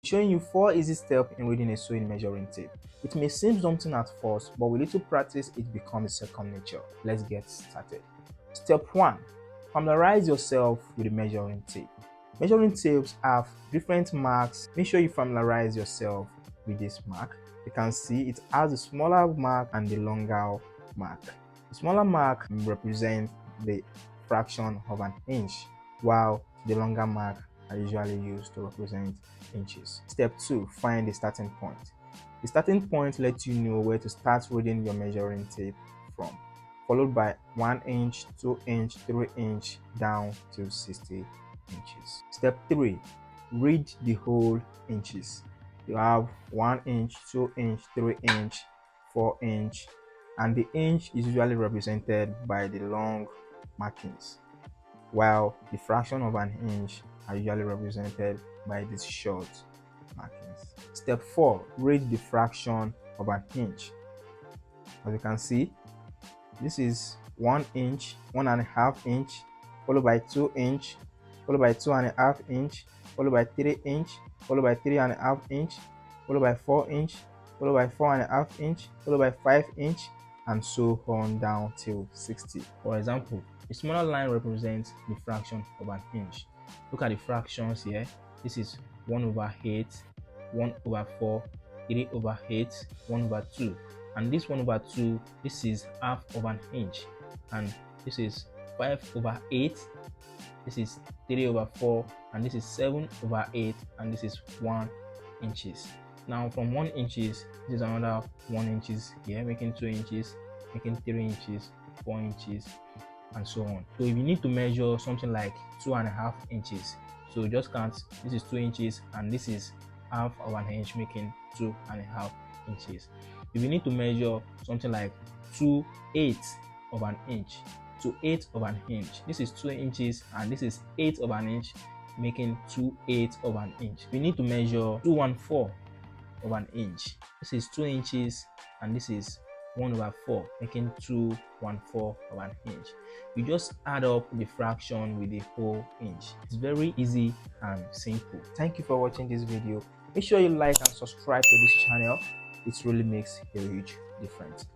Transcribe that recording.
Showing you 4 easy steps in reading a sewing measuring tape. It may seem something at first, but with little practice, it becomes second nature. Let's get started. Step 1. Familiarize yourself with the measuring tape. Measuring tapes have different marks. Make sure you familiarize yourself with this mark. You can see it has a smaller mark and the longer mark. The smaller mark represents the fraction of an inch, while the longer mark are usually used to represent inches. Step 2. Find the starting point. The starting point lets you know where to start reading your measuring tape from, followed by 1 inch, 2 inch, 3 inch down to 60 inches. Step 3. Read the whole inches. You have 1 inch, 2 inch, 3 inch, 4 inch, and the inch is usually represented by the long markings, while the fraction of an inch are usually represented by these short markings. Step 4. Read the fraction of an inch. As you can see, this is 1 inch, 1.5 inch, followed by 2 inch, followed by 2.5 inch, followed by 3 inch, followed by 3.5 inch, followed by 4 inch, followed by 4.5 inch, followed by 5 inch, and so on down till 60. For example, a smaller line represents the fraction of an inch. Look at the fractions here. This is 1/8, 1/4, 3/8, 1/2. And this 1/2, this is half of an inch. And this is 5/8, this is 3/4, and this is 7/8, and this is 1 inches. Now from 1 inches, this is another 1 inches here, making 2 inches, making 3 inches, 4 inches, and so on. So if you need to measure something like 2.5 inches, so just count, this is 2 inches and this is half of an inch, making 2.5 inches. If you need to measure something like 2/8 of an inch, 2/8 of an inch, this is 2 inches and this is 1/8 of an inch, making 2/8 of an inch. We need to measure 2/4 of an inch. This is 2 inches and this is 1/4, making 2/4 of an inch. You just add up the fraction with the whole inch. It's very easy and simple. Thank you for watching this video. Make sure you like and subscribe to this channel. It really makes a huge difference.